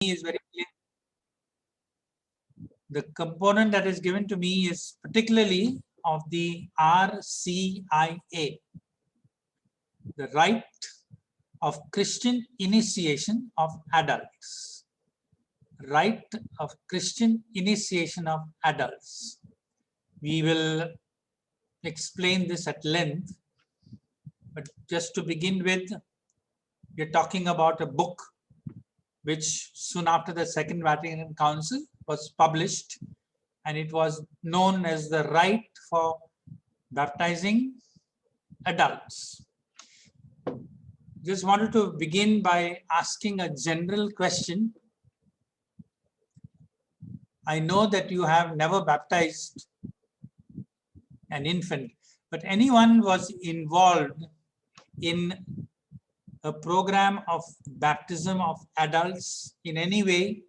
is very clear. The component that is given to me is particularly of the RCIA, the right of Christian initiation of adults. Right of Christian initiation of adults. We will explain this at length, but just to begin with, we're talking about a book which soon after the Second Vatican Council was published, and it was known as the Right for Baptizing Adults. Just wanted to begin by asking a general question. I know that you have never baptized an infant, but anyone was involved in a program of baptism of adults in any way,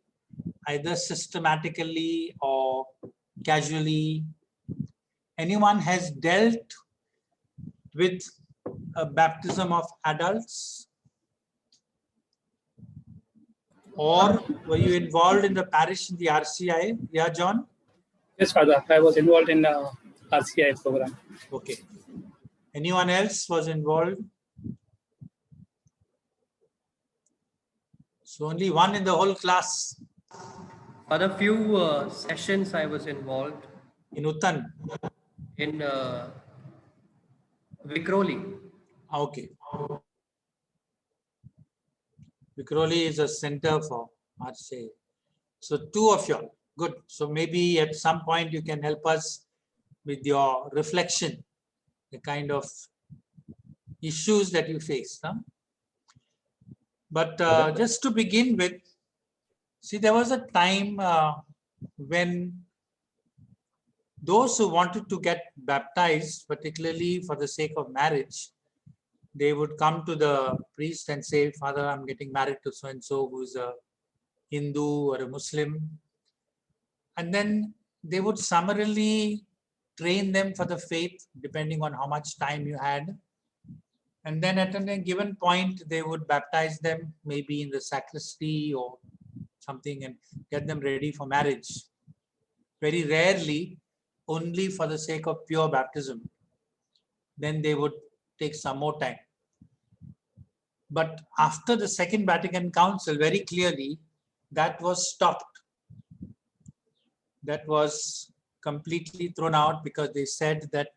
either systematically or casually? Anyone has dealt with a baptism of adults? Or were you involved in the parish in the RCI? Yeah, John? Yes, Father. I was involved in the RCI program. Okay. Anyone else was involved? So only one in the whole class. For a few sessions I was involved. In Uttan? In Vikroli. Okay. Vikroli is a center for RCI. So two of you all. Good. So maybe at some point you can help us with your reflection, the kind of issues that you face. Huh? But just to begin with, see, there was a time when those who wanted to get baptized, particularly for the sake of marriage, they would come to the priest and say, Father, I'm getting married to so-and-so who's a Hindu or a Muslim. And then they would summarily train them for the faith, depending on how much time you had. And then at a given point, they would baptize them, maybe in the sacristy or something, and get them ready for marriage. Very rarely, only for the sake of pure baptism. Then they would take some more time. But after the Second Vatican Council, very clearly, that was stopped. That was completely thrown out because they said that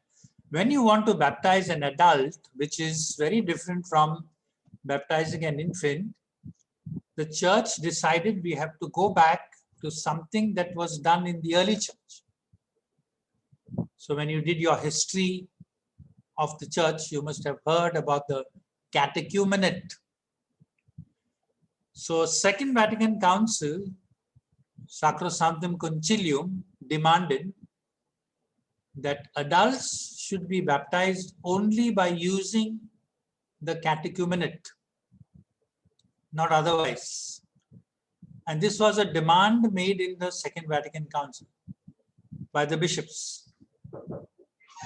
when you want to baptize an adult, which is very different from baptizing an infant, the church decided we have to go back to something that was done in the early church. So when you did your history of the church, you must have heard about the catechumenate. So Second Vatican Council, Sacrosanctum Concilium, demanded that adults should be baptized only by using the catechumenate, not otherwise. And this was a demand made in the Second Vatican Council by the bishops.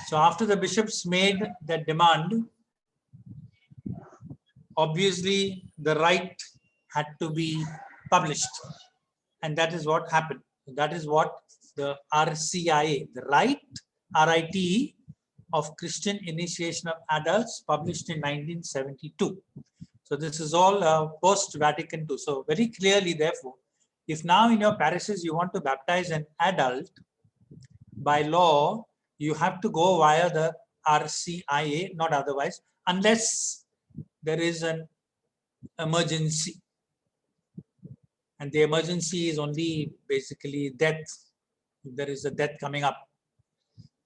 So after the bishops made that demand, obviously the rite had to be published. And that is what happened. That is what the RCIA, the Rite, RITE, of Christian Initiation of Adults, published in 1972. So this is all post-Vatican II. So very clearly, therefore, if now in your parishes you want to baptize an adult, by law, you have to go via the RCIA, not otherwise, unless there is an emergency. And the emergency is only basically death. If there is a death coming up.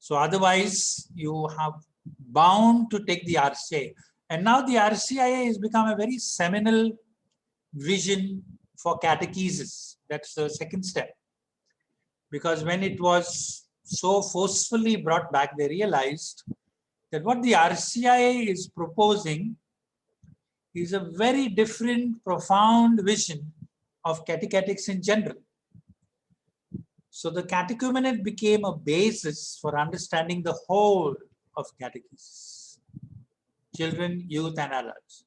So otherwise, you have bound to take the RCIA. And now the RCIA has become a very seminal vision for catechesis. That's the second step. Because when it was so forcefully brought back, they realized that what the RCIA is proposing is a very different, profound vision of catechetics in general. So the catechumenate became a basis for understanding the whole of catechesis, children, youth, and adults.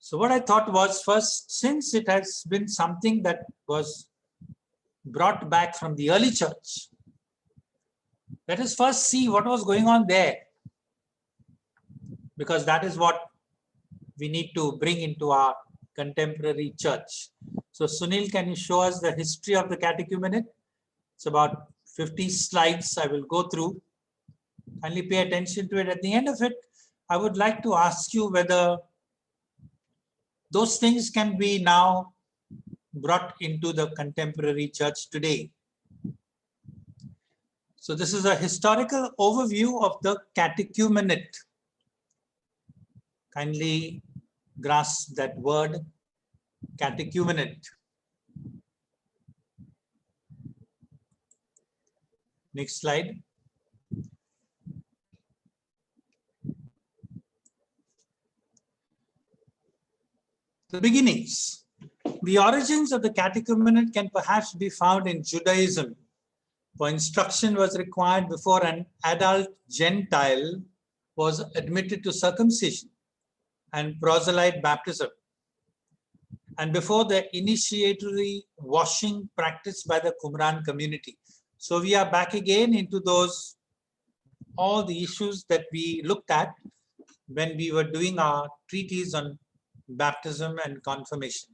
So what I thought was, first, since it has been something that was brought back from the early church, let us first see what was going on there, because that is what we need to bring into our contemporary church. So Sunil, can you show us the history of the catechumenate? It's about 50 slides I will go through. Kindly pay attention to it. At the end of it, I would like to ask you whether those things can be now brought into the contemporary church today. So this is a historical overview of the catechumenate. Kindly grasp that word, catechumenate. Next slide. The beginnings. The origins of the catechumenate can perhaps be found in Judaism, for instruction was required before an adult Gentile was admitted to circumcision and proselyte baptism, and before the initiatory washing practiced by the Qumran community. So we are back again into those, all the issues that we looked at when we were doing our treatise on baptism and confirmation.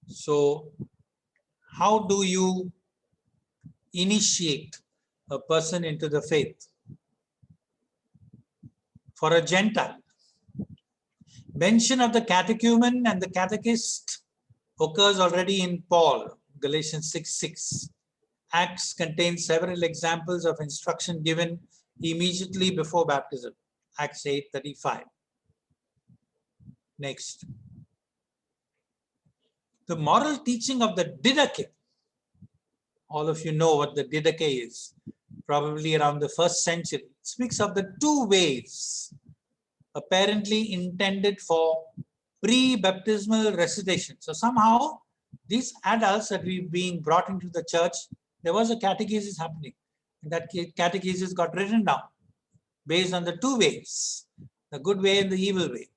So how do you initiate a person into the faith? For a Gentile, mention of the catechumen and the catechist occurs already in Paul, Galatians 6:6. Acts contains several examples of instruction given immediately before baptism, Acts 8:35. Next. The moral teaching of the Didache. All of you know what the Didache is, probably around the 1st century. It speaks of the two ways, apparently intended for pre-baptismal recitation. So somehow these adults that were being brought into the church, there was a catechesis happening. And that catechesis got written down based on the two ways, the good way and the evil way.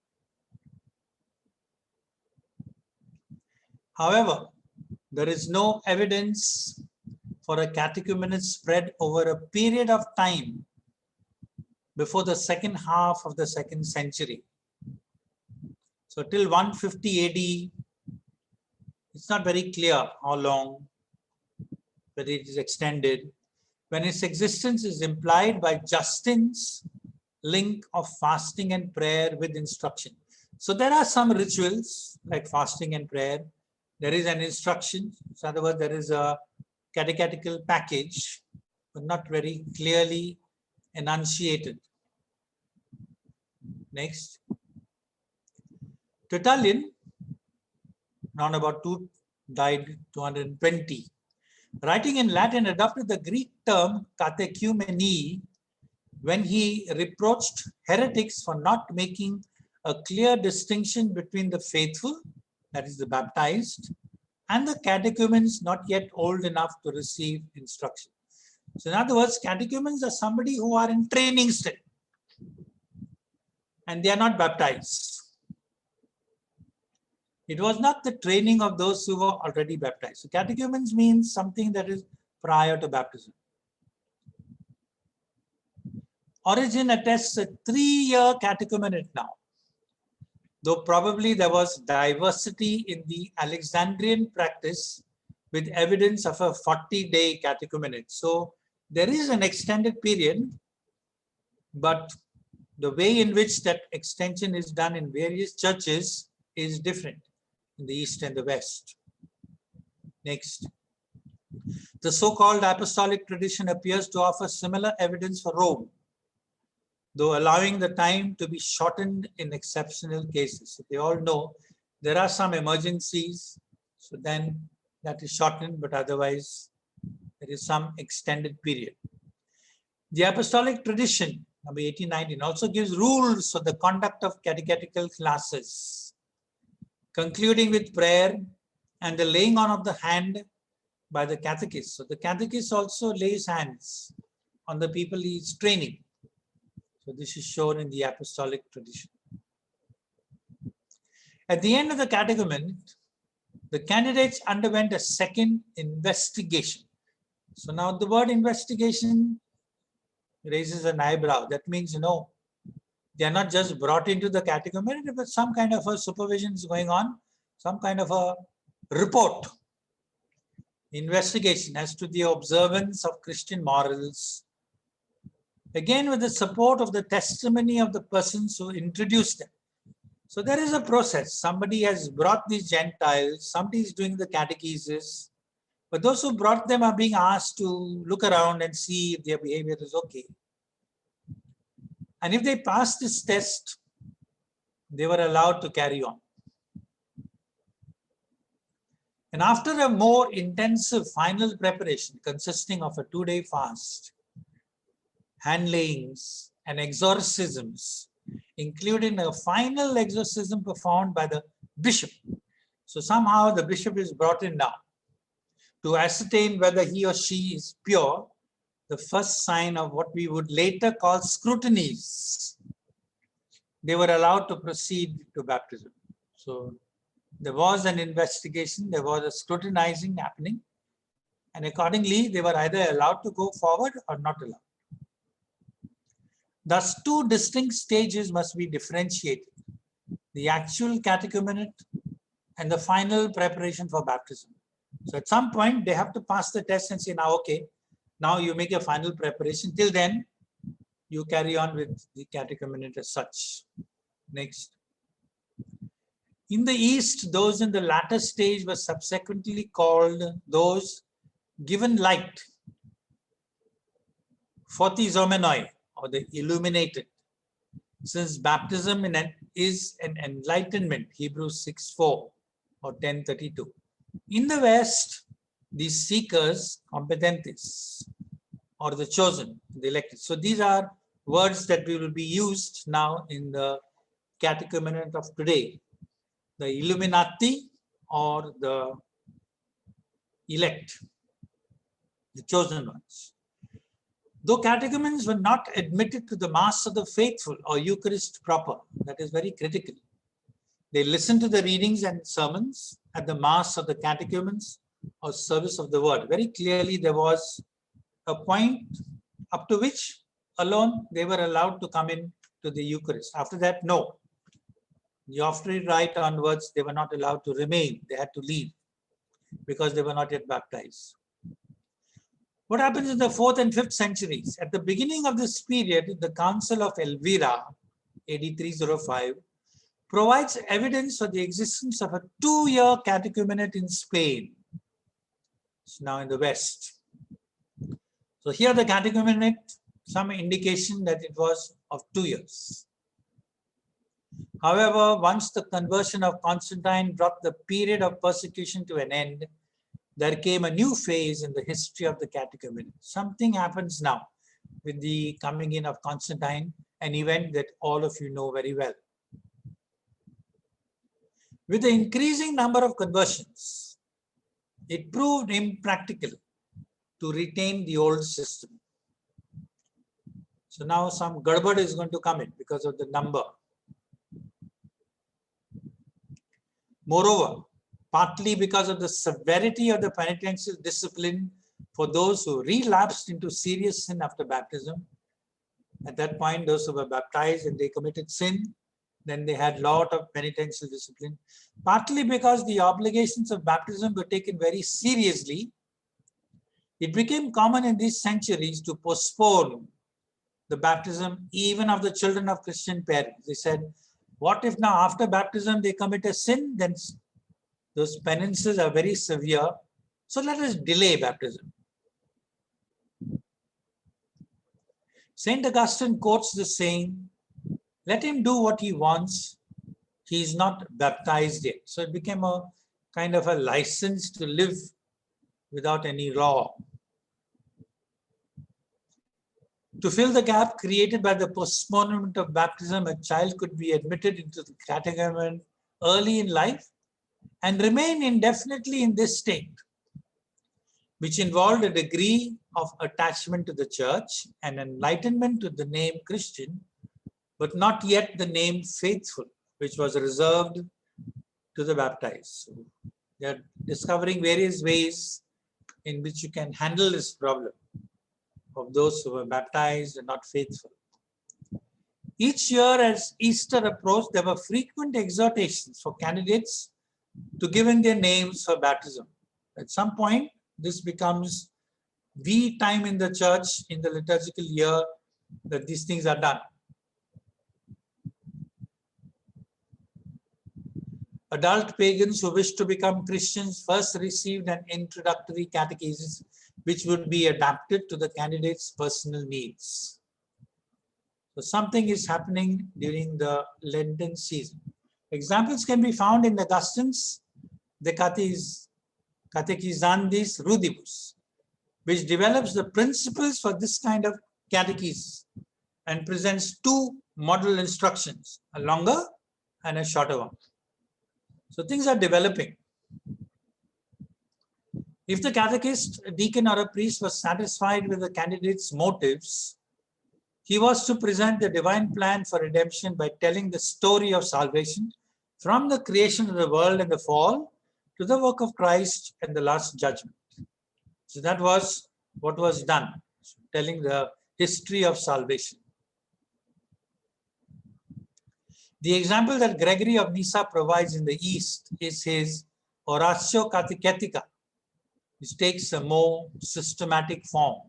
However, there is no evidence for a catechumenate spread over a period of time before the second half of the 2nd century. So till 150 AD, it's not very clear how long, but it is extended, when its existence is implied by Justin's link of fasting and prayer with instruction. So there are some rituals like fasting and prayer. There is an instruction. So in other words, there is a catechetical package, but not very clearly enunciated. Next. Tertullian, around about died 220. Writing in Latin, adopted the Greek term katechumeni when he reproached heretics for not making a clear distinction between the faithful, that is the baptized, and the catechumens not yet old enough to receive instruction. So in other words, catechumens are somebody who are in training still, and they are not baptized. It was not the training of those who were already baptized. So catechumens means something that is prior to baptism. Origen attests a 3-year catechumenate now, though probably there was diversity in the Alexandrian practice with evidence of a 40-day catechumenate. So there is an extended period, but the way in which that extension is done in various churches is different in the East and the West. Next. The so-called apostolic tradition appears to offer similar evidence for Rome, though allowing the time to be shortened in exceptional cases. So they all know there are some emergencies, so then that is shortened, but otherwise there is some extended period. The apostolic tradition, number 1819, also gives rules for the conduct of catechetical classes, concluding with prayer and the laying on of the hand by the catechist. So the catechist also lays hands on the people he is training. So this is shown in the apostolic tradition. At the end of the catechumenate, the candidates underwent a second investigation. So now the word investigation raises an eyebrow. That means, they are not just brought into the catechumenate, but some kind of a supervision is going on, some kind of a report, investigation as to the observance of Christian morals, again with the support of the testimony of the persons who introduced them. So there is a process. Somebody has brought these Gentiles, somebody is doing the catechesis, but those who brought them are being asked to look around and see if their behavior is okay. And if they pass this test, they were allowed to carry on. And after a more intensive final preparation consisting of a 2-day fast, handlayings and exorcisms, including a final exorcism performed by the bishop. So somehow the bishop is brought in now to ascertain whether he or she is pure, the first sign of what we would later call scrutinies. They were allowed to proceed to baptism. So there was an investigation, there was a scrutinizing happening, and accordingly they were either allowed to go forward or not allowed. Thus, 2 distinct stages must be differentiated: the actual catechumenate and the final preparation for baptism. So at some point, they have to pass the test and say, now, okay, now you make a final preparation. Till then, you carry on with the catechumenate as such. Next. In the East, those in the latter stage were subsequently called those given light, photizomenoi, or the illuminated, since baptism is an enlightenment, Hebrews 6:4 or 10:32. In the West, these seekers, competentes, or the chosen, the elected. So these are words that will be used now in the catechumenate of today. The Illuminati or the elect, the chosen ones. Though catechumens were not admitted to the Mass of the Faithful or Eucharist proper, that is very critical. They listened to the readings and sermons at the Mass of the catechumens or service of the Word. Very clearly there was a point up to which alone they were allowed to come in to the Eucharist. After that, no. The Offertory rite onwards, they were not allowed to remain. They had to leave because they were not yet baptized. What happens in the 4th and 5th centuries? At the beginning of this period, the Council of Elvira, AD 305, provides evidence for the existence of a 2-year catechumenate in Spain. It's now in the West. So here the catechumenate, some indication that it was of 2 years. However, once the conversion of Constantine brought the period of persecution to an end, there came a new phase in the history of the catechumenate. Something happens now with the coming in of Constantine, an event that all of you know very well. With the increasing number of conversions, it proved impractical to retain the old system. So now some garbad is going to come in because of the number. Moreover, partly because of the severity of the penitential discipline for those who relapsed into serious sin after baptism. At that point, those who were baptized and they committed sin, then they had a lot of penitential discipline. Partly because the obligations of baptism were taken very seriously, it became common in these centuries to postpone the baptism even of the children of Christian parents. They said, what if now after baptism they commit a sin? Then those penances are very severe. So let us delay baptism. Saint Augustine quotes the saying, let him do what he wants. He is not baptized yet. So it became a kind of a license to live without any law. To fill the gap created by the postponement of baptism, a child could be admitted into the catechumenate early in life and remain indefinitely in this state, which involved a degree of attachment to the church and enlightenment to the name Christian, but not yet the name faithful, which was reserved to the baptized. So they are discovering various ways in which you can handle this problem of those who were baptized and not faithful. Each year as Easter approached, there were frequent exhortations for candidates to give in their names for baptism. At some point, this becomes the time in the church in the liturgical year that these things are done. Adult pagans who wished to become Christians first received an introductory catechesis which would be adapted to the candidate's personal needs. So something is happening during the Lenten season. Examples can be found in Augustine's De Catechizandis Rudibus, which develops the principles for this kind of catechesis and presents two model instructions, a longer and a shorter one. So things are developing. If the catechist, a deacon or a priest was satisfied with the candidate's motives, he was to present the divine plan for redemption by telling the story of salvation from the creation of the world and the fall to the work of Christ and the last judgment. So that was what was done, telling the history of salvation. The example that Gregory of Nyssa provides in the East is his Oratio Catechetica, which takes a more systematic form.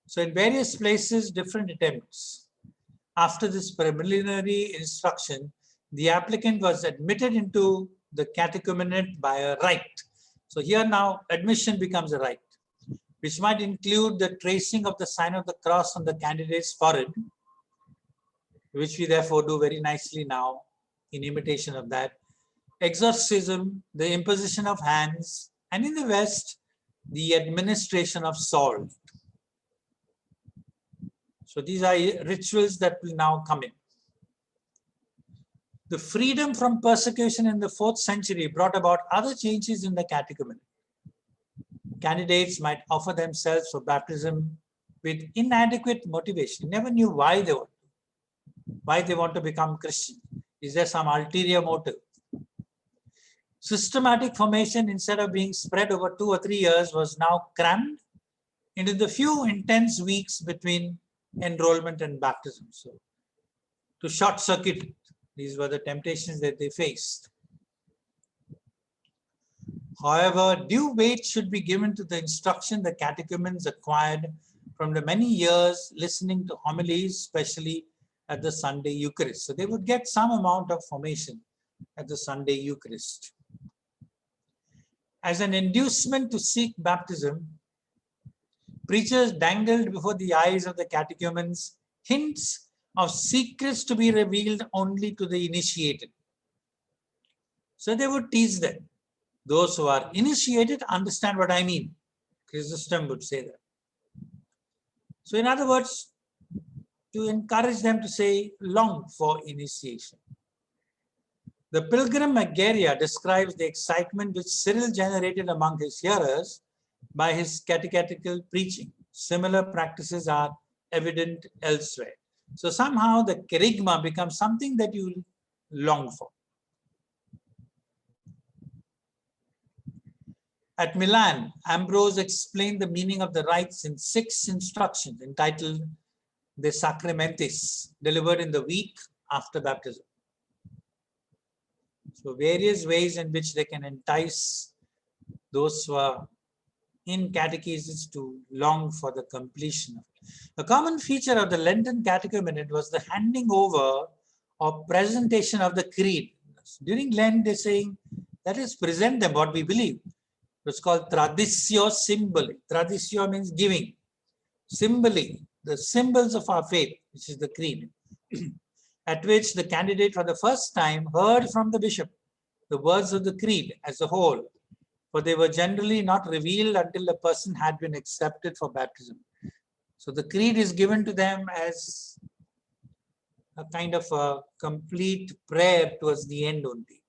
So in various places, different attempts. After this preliminary instruction, the applicant was admitted into the catechumenate by a rite. So here now admission becomes a rite, which might include the tracing of the sign of the cross on the candidate's forehead, which we therefore do very nicely now in imitation of that. Exorcism, the imposition of hands, and in the West, the administration of salt. So these are rituals that will now come in. The freedom from persecution in the 4th century brought about other changes in the catechumen. Candidates might offer themselves for baptism with inadequate motivation. Never knew why they want to become Christian. Is there some ulterior motive? Systematic formation, instead of being spread over 2 or 3 years, was now crammed into the few intense weeks between enrollment and baptism. So to short circuit it, these were the temptations that they faced. However, due weight should be given to the instruction the catechumens acquired from the many years listening to homilies, especially at the Sunday Eucharist. So they would get some amount of formation at the Sunday Eucharist. As an inducement to seek baptism, preachers dangled before the eyes of the catechumens hints of secrets to be revealed only to the initiated. So they would teach them. Those who are initiated understand what I mean. Chrysostom would say that. So in other words, to encourage them to say, long for initiation. The pilgrim Megaria describes the excitement which Cyril generated among his hearers by his catechetical preaching. Similar practices are evident elsewhere. So somehow the kerygma becomes something that you long for. At Milan, Ambrose explained the meaning of the rites in 6 instructions entitled De Sacramentis, delivered in the week after baptism. So various ways in which they can entice those who are in catechesis to long for the completion. A common feature of the Lenten catechumenate was the handing over or presentation of the creed. During Lent, they're saying, let us present them what we believe. It's called traditio symboli. Traditio means giving. Symboli, the symbols of our faith, which is the creed, at which the candidate for the first time heard from the bishop the words of the creed as a whole, for they were generally not revealed until the person had been accepted for baptism. So the creed is given to them as a kind of a complete prayer towards the end only.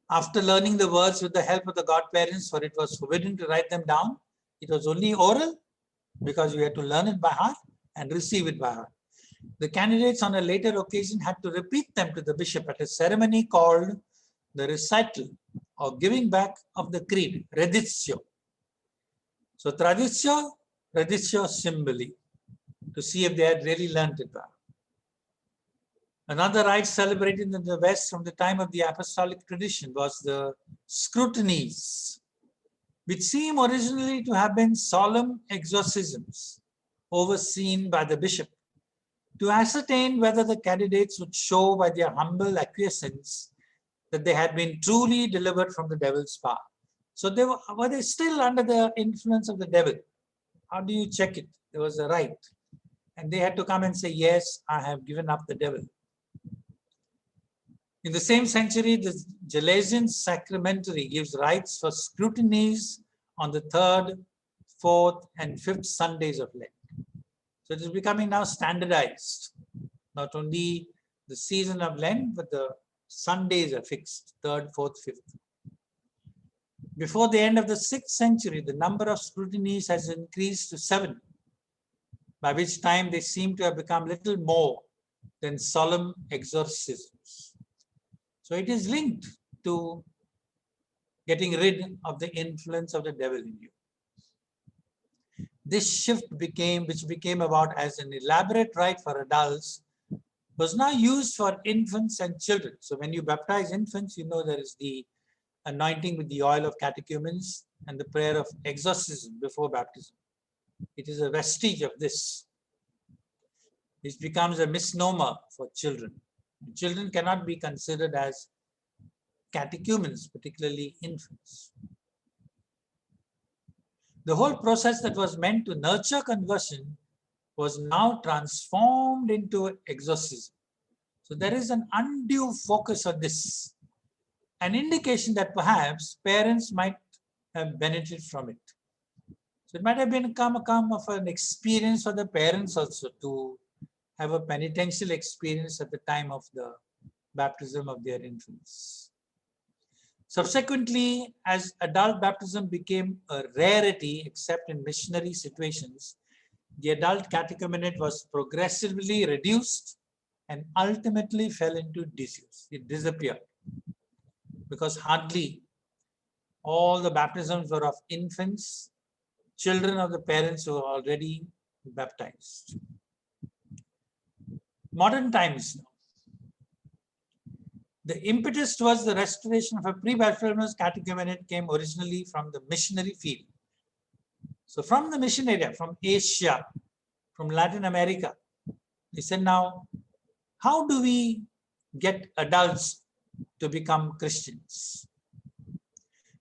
After learning the words with the help of the godparents, for it was forbidden to write them down, it was only oral because you had to learn it by heart and receive it by heart. The candidates on a later occasion had to repeat them to the bishop at a ceremony called the recital or giving back of the creed, reditio. So traditio, reditio symboli, to see if they had really learned it well. Another rite celebrated in the West from the time of the apostolic tradition was the scrutinies, which seem originally to have been solemn exorcisms overseen by the bishop to ascertain whether the candidates would show by their humble acquiescence that they had been truly delivered from the devil's power. So were they still under the influence of the devil? How do you check it? There was a rite. And they had to come and say, yes, I have given up the devil. In the same century, the Gelasian sacramentary gives rites for scrutinies on the 3rd, 4th, and 5th Sundays of Lent. So it is becoming now standardized. Not only the season of Lent, but the Sundays are fixed, 3rd, 4th, 5th. Before the end of the 6th century, the number of scrutinies has increased to 7, by which time they seem to have become little more than solemn exorcisms. So it is linked to getting rid of the influence of the devil in you. This shift which became about as an elaborate rite for adults, was now used for infants and children. So when you baptize infants, you know there is the anointing with the oil of catechumens and the prayer of exorcism before baptism. It is a vestige of this. This becomes a misnomer for children. Children cannot be considered as catechumens, particularly infants. The whole process that was meant to nurture conversion was now transformed into exorcism. So there is an undue focus on this, an indication that perhaps parents might have benefited from it. So it might have become of an experience for the parents also to have a penitential experience at the time of the baptism of their infants. Subsequently, as adult baptism became a rarity except in missionary situations, the adult catechumenate was progressively reduced and ultimately fell into disuse. It disappeared because hardly all the baptisms were of infants, children of the parents who were already baptized. Modern times now. The impetus towards the restoration of a pre-baptismal catechumenate came originally from the missionary field. So from the mission area, from Asia, from Latin America, they said, now, how do we get adults to become Christians?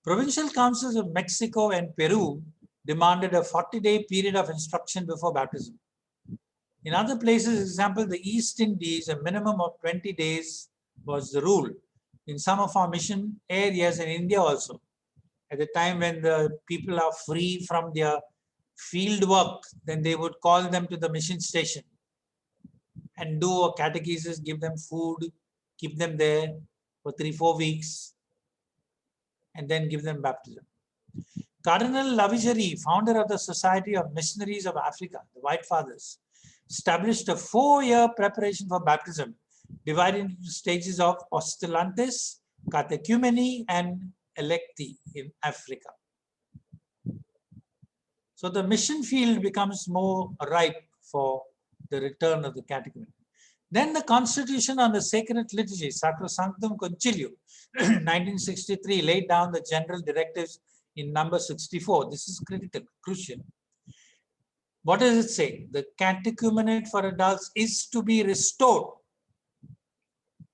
Provincial councils of Mexico and Peru demanded a 40-day period of instruction before baptism. In other places, for example, the East Indies, a minimum of 20 days was the rule. In some of our mission areas in India also, at the time when the people are free from their field work, then they would call them to the mission station and do a catechesis, give them food, keep them there for 3-4 weeks, and then give them baptism. Cardinal Lavigeri, founder of the Society of Missionaries of Africa, the White Fathers, established a 4-year preparation for baptism, divided into stages of postulantes, catechumeni, and electi in Africa. So the mission field becomes more ripe for the return of the catechumen. Then the Constitution on the Sacred Liturgy, Sacrosanctum Concilium, 1963, laid down the general directives in number 64. This is critical, crucial. What does it say? The catechumenate for adults is to be restored.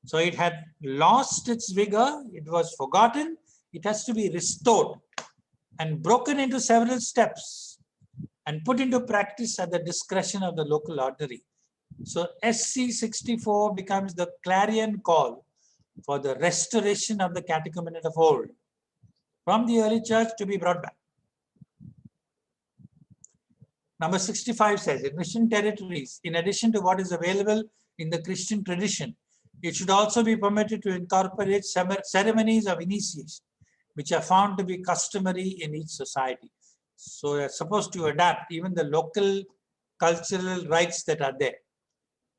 So it had lost its vigor, it was forgotten, it has to be restored and broken into several steps and put into practice at the discretion of the local ordinary. So SC 64 becomes the clarion call for the restoration of the catechumenate of old from the early church to be brought back. Number 65 says, in mission territories, in addition to what is available in the Christian tradition, it should also be permitted to incorporate ceremonies of initiation, which are found to be customary in each society. So you're supposed to adapt even the local cultural rites that are there.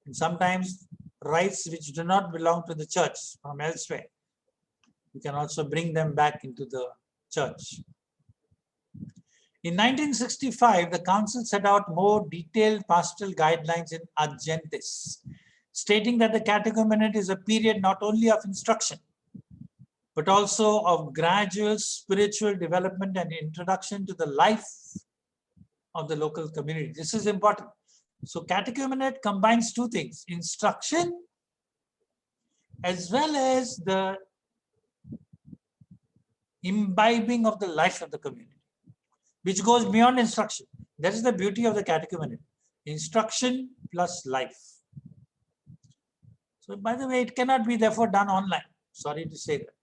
and sometimes rites which do not belong to the church from elsewhere. You can also bring them back into the church. In 1965, the council set out more detailed pastoral guidelines in Argentis, stating that the catechumenate is a period not only of instruction, but also of gradual spiritual development and introduction to the life of the local community. This is important. So catechumenate combines two things: instruction as well as the imbibing of the life of the community, which goes beyond instruction. That is the beauty of the catechumenate. Instruction plus life. So by the way, it cannot be therefore done online. Sorry to say that.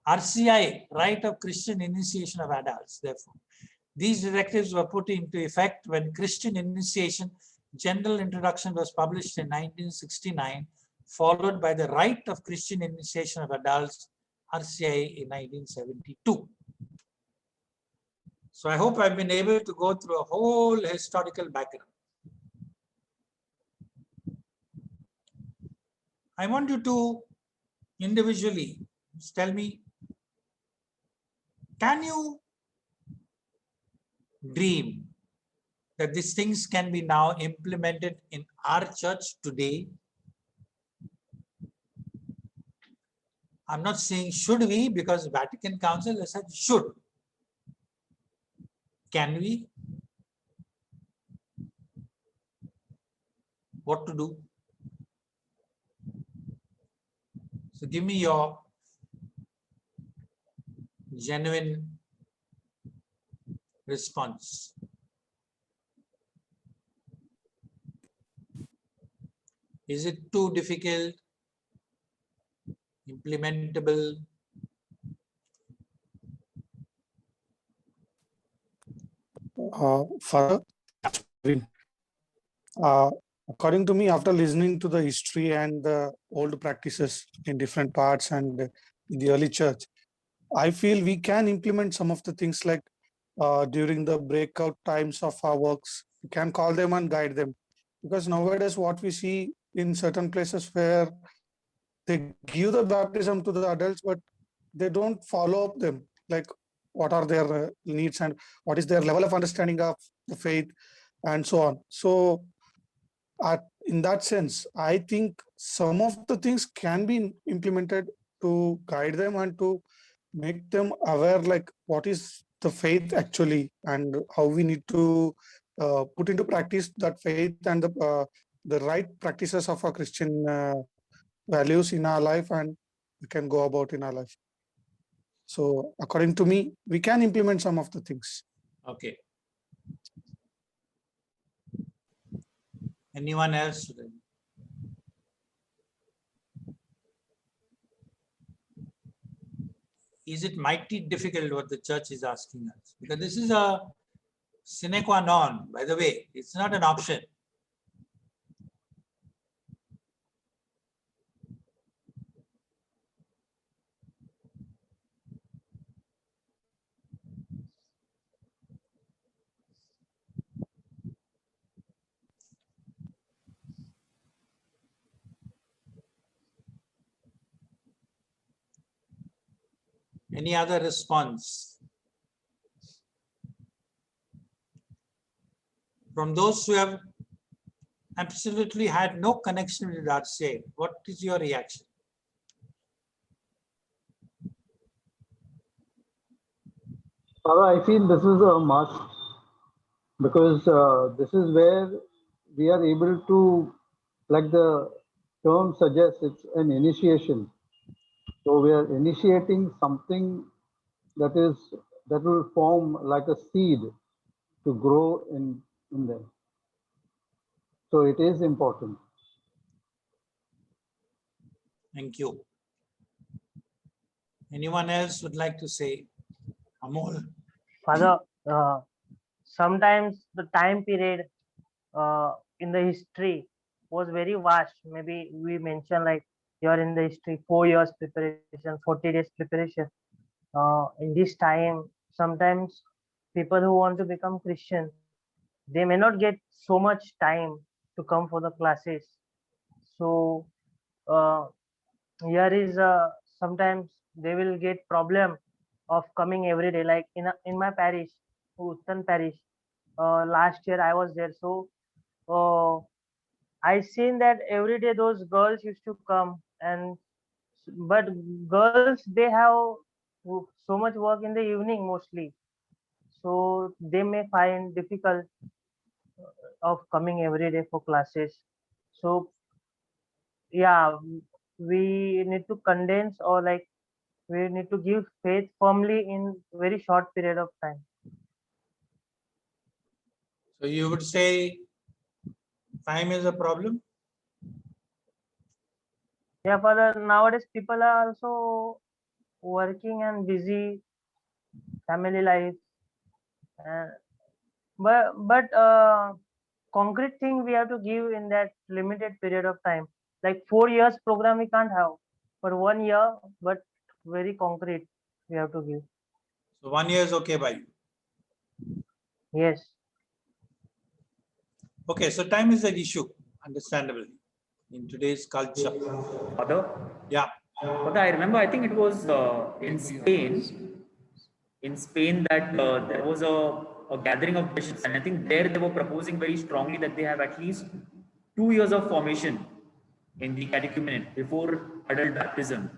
RCI, Right of Christian Initiation of Adults, therefore. These directives were put into effect when Christian Initiation General Introduction was published in 1969, followed by the Right of Christian Initiation of Adults, RCI, in 1972. So I hope I've been able to go through a whole historical background. I want you to individually tell me, can you dream that these things can be now implemented in our church today? I'm not saying should we, because Vatican Council has said should. Can we? What to do? So give me your genuine response. Is it too difficult? Implementable? Further, according to me, after listening to the history and the old practices in different parts and in the early church, I feel we can implement some of the things like during the breakout times of our works, we can call them and guide them. Because nowadays what we see in certain places where they give the baptism to the adults, but they don't follow up them, like what are their needs and what is their level of understanding of the faith and so on. So in that sense, I think some of the things can be implemented to guide them and to make them aware, like what is the faith actually and how we need to put into practice that faith and the right practices of our Christian values in our life, and we can go about in our life. So according to me, we can implement some of the things. Okay. Anyone else? Is it mighty difficult what the church is asking us? Because this is a sine qua non, by the way. It's not an option. Any other response? From those who have absolutely had no connection with RCA, what is your reaction? Father, I feel this is a must because this is where we are able to, like the term suggests, it's an initiation. So we are initiating something that will form like a seed to grow in them. So it is important. Thank you. Anyone else would like to say? Amol? Father, sometimes the time period in the history was very vast. Maybe we mentioned like you're in the history 4 years preparation, 40 days preparation. In this time, sometimes people who want to become Christian, they may not get so much time to come for the classes. So here is sometimes they will get problem of coming every day. Like in my parish, Uttan parish, last year I was there. So I seen that every day those girls used to come, and but girls they have so much work in the evening mostly, so they may find difficult of coming every day for classes. So yeah, we need to condense, or like we need to give faith firmly in very short period of time. So you would say time is a problem? Yeah, Father, nowadays people are also working and busy, family life, uh, but concrete thing we have to give in that limited period of time. Like 4 years program we can't have, but 1 year, but very concrete we have to give. So 1 year is okay by you. Yes. Okay, so time is an issue, understandably, in today's culture. Father, Yeah. Father, I remember, I think it was in Spain. In Spain, that there was a gathering of bishops, and I think there they were proposing very strongly that they have at least 2 years of formation in the catechumenate before adult baptism.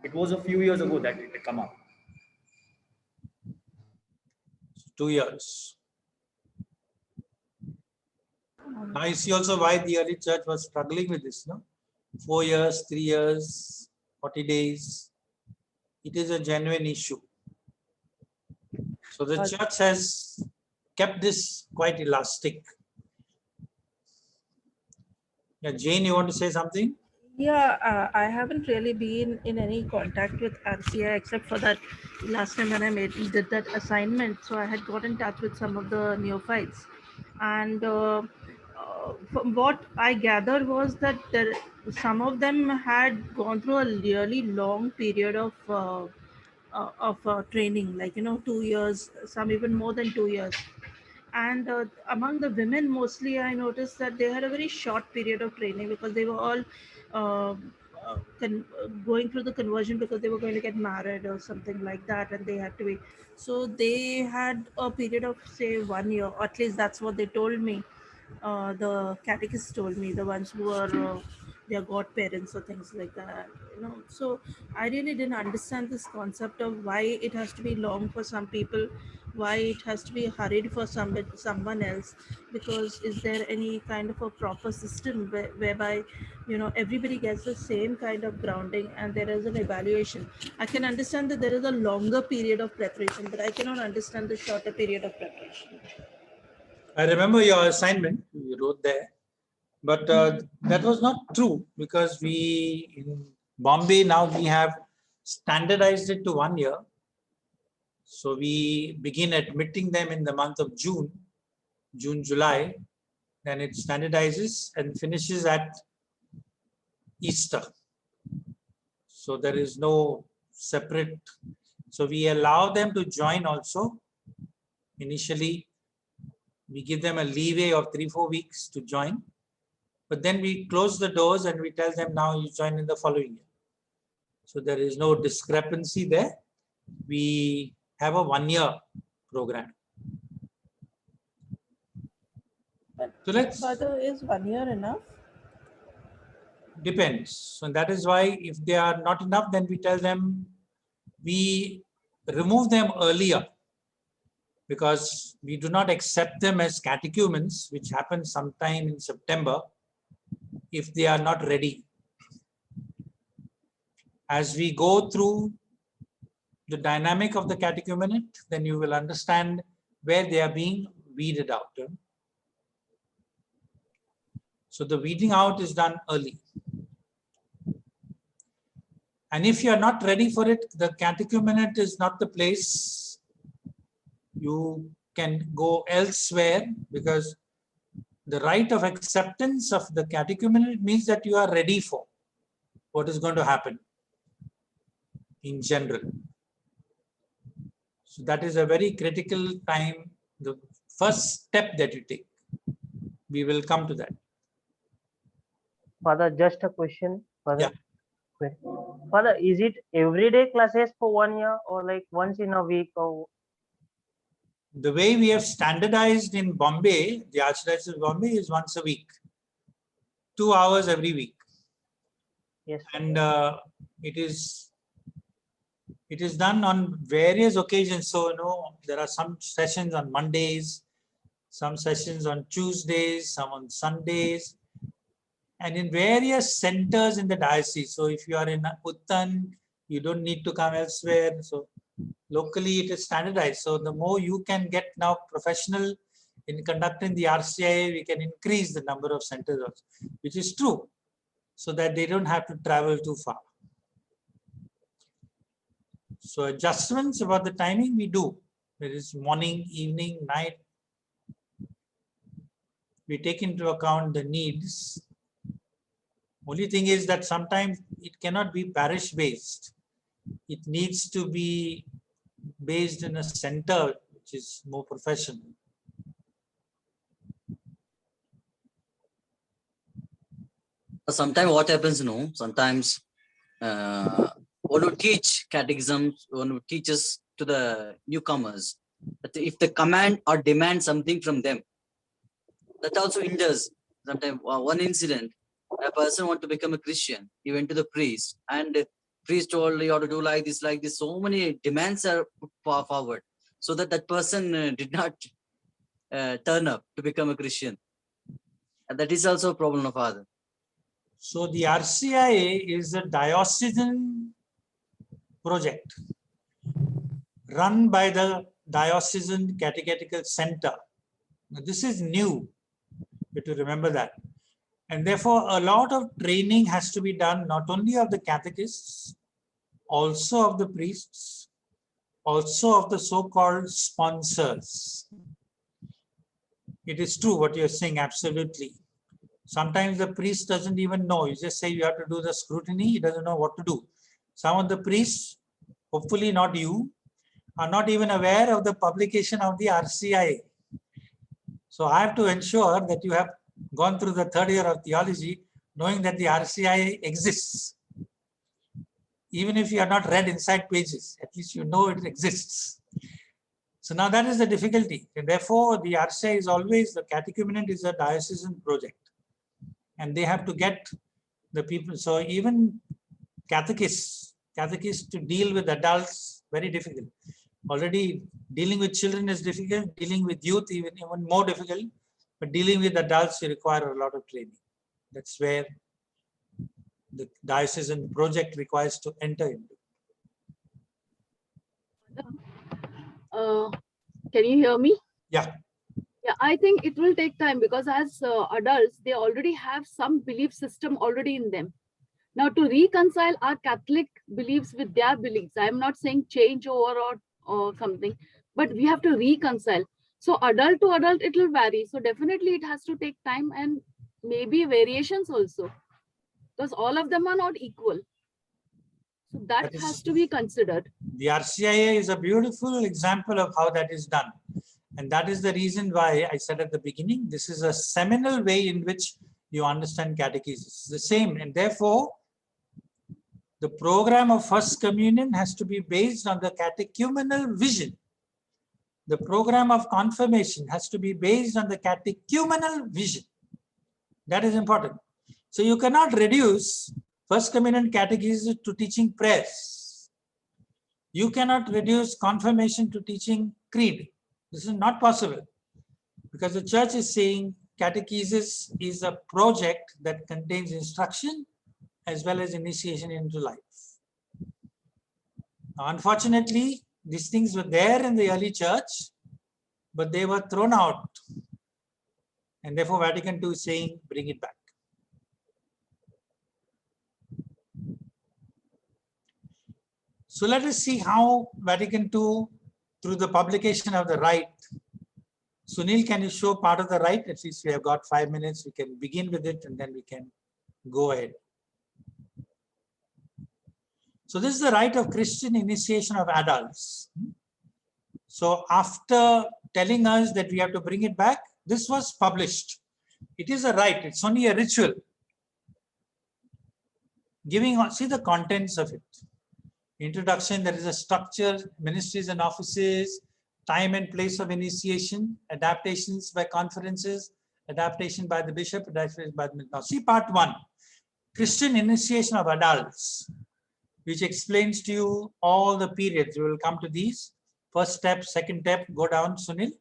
It was a few years ago that it had come up. 2 years. Now you see also why the early church was struggling with this, no? 4 years, 3 years, 40 days. It is a genuine issue. So the church has kept this quite elastic. Yeah, Jane, you want to say something? Yeah, I haven't really been in any contact with RCI except for that last time when I did that assignment. So I had got in touch with some of the neophytes, and from what I gathered was that some of them had gone through a really long period of training, like 2 years, some even more than 2 years. And among the women mostly I noticed that they had a very short period of training because they were all going through the conversion because they were going to get married or something like that, and they had to be, so they had a period of say 1 year, or at least that's what they told me. The catechists told me, the ones who are their godparents or things like that, so I really didn't understand this concept of why it has to be long for some people, why it has to be hurried for someone else. Because is there any kind of a proper system whereby everybody gets the same kind of grounding and there is an evaluation? I can understand that there is a longer period of preparation, but I cannot understand the shorter period of preparation. I remember your assignment you wrote there, but that was not true because we in Bombay now we have standardized it to 1 year. So we begin admitting them in the month of June, July, then it standardizes and finishes at Easter. So there is no separate. So we allow them to join also. Initially, we give them a leeway of 3-4 weeks to join, but then we close the doors and we tell them now you join in the following year. So there is no discrepancy there. We have a 1-year program. So let's. Father, is 1 year enough? Depends. So that is why if they are not enough, then we tell them we remove them earlier because we do not accept them as catechumens, which happens sometime in September, if they are not ready. As we go through the dynamic of the catechumenate, then you will understand where they are being weeded out. So the weeding out is done early. And if you are not ready for it, the catechumenate is not the place. You can go elsewhere because the rite of acceptance of the catechumenate means that you are ready for what is going to happen in general. So that is a very critical time, the first step that you take. We will come to that. Father, just a question. Yeah. Father, Father, is it everyday classes for 1 year or like once in a week or? The way we have standardized in Bombay, the Archdiocese of Bombay, is once a week, 2 hours every week. Yes. And it is done on various occasions. So, there are some sessions on Mondays, some sessions on Tuesdays, some on Sundays, and in various centers in the diocese. So if you are in Uttan, you don't need to come elsewhere. So locally it is standardized. So the more you can get now professional in conducting the RCIA, we can increase the number of centers also, which is true, so that they don't have to travel too far. So adjustments about the timing we do. There is morning, evening, night. We take into account the needs. Only thing is that sometimes it cannot be parish based. It needs to be based in a center which is more professional. Sometimes what happens, sometimes one who teach catechism, one who teaches to the newcomers, that if they command or demand something from them, that also hinders. Sometimes one incident, a person want to become a Christian, he went to the priest, and the priest told you have to do like this, like this. So many demands are put forward, so that that person did not turn up to become a Christian. And that is also a problem of Father. So the RCIA is a diocesan project run by the Diocesan Catechetical Center. Now, this is new, you have to remember that. And therefore, a lot of training has to be done, not only of the catechists, also of the priests, also of the so-called sponsors. It is true what you're saying, absolutely. Sometimes the priest doesn't even know. You just say you have to do the scrutiny, he doesn't know what to do. Some of the priests, hopefully not you, are not even aware of the publication of the RCIA. So I have to ensure that you have gone through the third year of theology knowing that the RCIA exists. Even if you have not read inside pages, at least you know it exists. So now that is the difficulty. And therefore, the RCIA is always, the catechumenate is a diocesan project. And they have to get the people. So even catechists to deal with adults, very difficult. Already dealing with children is difficult, dealing with youth even more difficult, but dealing with adults you require a lot of training. That's where the diocesan project requires to enter into. Can you hear me? Yeah. Yeah, I think it will take time because as adults, they already have some belief system already in them. Now to reconcile our Catholic beliefs with their beliefs, I'm not saying change over or something, but we have to reconcile. So adult to adult, it will vary. So definitely it has to take time and maybe variations also, because all of them are not equal. So that has to be considered. The RCIA is a beautiful example of how that is done. And that is the reason why I said at the beginning, this is a seminal way in which you understand catechesis. It's the same. And therefore, the program of First Communion has to be based on the catechumenal vision. The program of confirmation has to be based on the catechumenal vision. That is important. So you cannot reduce First Communion catechesis to teaching prayers. You cannot reduce confirmation to teaching creed. This is not possible, because the church is saying catechesis is a project that contains instruction as well as initiation into life. Now, unfortunately, these things were there in the early church, but they were thrown out. And therefore, Vatican II is saying, bring it back. So let us see how Vatican II, through the publication of the Rite. Sunil, can you show part of the Rite? At least we have got 5 minutes. We can begin with it and then we can go ahead. So this is the Rite of Christian Initiation of Adults. So after telling us that we have to bring it back, this was published. It is a rite. It's only a ritual. See the contents of it. Introduction, there is a structure, ministries and offices, time and place of initiation, adaptations by conferences, adaptation by the bishop, adaptation by the... Now see part 1, Christian initiation of adults, which explains to you all the periods. We will come to these. First step, second step, go down, Sunil,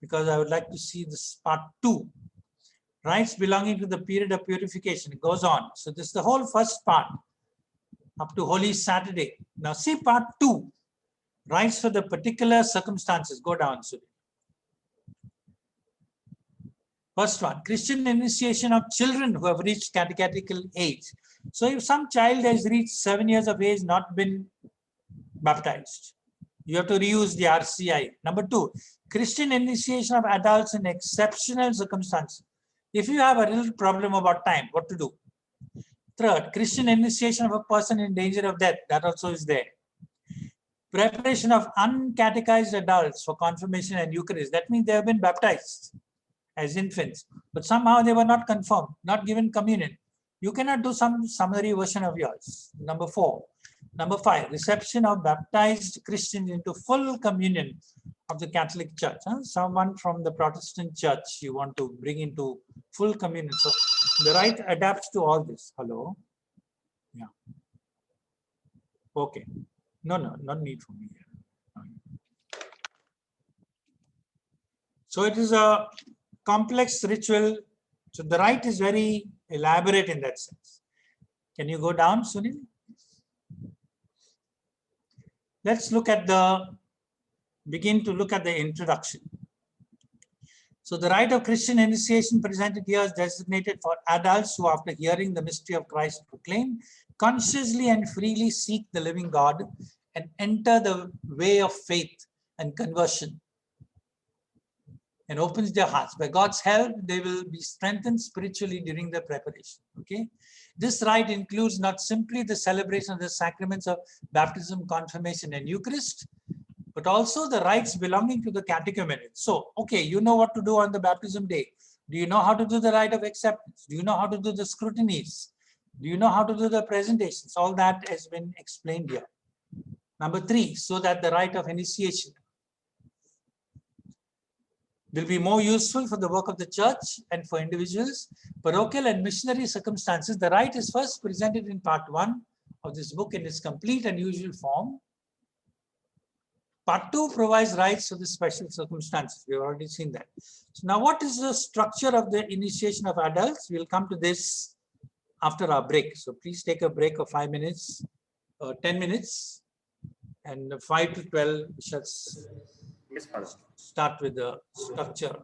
because I would like to see this part 2. Rites belonging to the period of purification. It goes on. So this is the whole first part up to Holy Saturday. Now see part 2. Rites for the particular circumstances. Go down, Sunil. First one, Christian initiation of children who have reached catechetical age. So if some child has reached 7 years of age, not been baptized, you have to reuse the RCI. Number 2, Christian initiation of adults in exceptional circumstances. If you have a little problem about time, what to do? Third, Christian initiation of a person in danger of death. That also is there. Preparation of uncatechized adults for confirmation and Eucharist. That means they have been baptized as infants, but somehow they were not confirmed, not given communion. You cannot do some summary version of yours. Number 4. Number 5, reception of baptized Christians into full communion of the Catholic Church. Someone from the Protestant Church you want to bring into full communion. So the rite adapts to all this. Hello? Yeah. Okay. No, not need for me here. So it is a complex ritual. So the rite is very elaborate in that sense. Can you go down, Sunil? Let's begin to look at the introduction. So the rite of Christian initiation presented here is designated for adults who, after hearing the mystery of Christ proclaimed, consciously and freely seek the living God and enter the way of faith and conversion, and opens their hearts. By God's help, they will be strengthened spiritually during their preparation. Okay, this rite includes not simply the celebration of the sacraments of baptism, confirmation, and Eucharist, but also the rites belonging to the catechumenate. So, okay, you know what to do on the baptism day. Do you know how to do the rite of acceptance? Do you know how to do the scrutinies? Do you know how to do the presentations? All that has been explained here. Number 3, so that the rite of initiation will be more useful for the work of the church and for individuals, parochial and missionary circumstances. The rite is first presented in part 1 of this book in its complete and usual form. Part 2 provides rites for the special circumstances. We have already seen that. So now what is the structure of the initiation of adults? We'll come to this after our break. So please take a break of 5 minutes, 10 minutes, and 5 to 12 we shall Yes, Father. start with the structure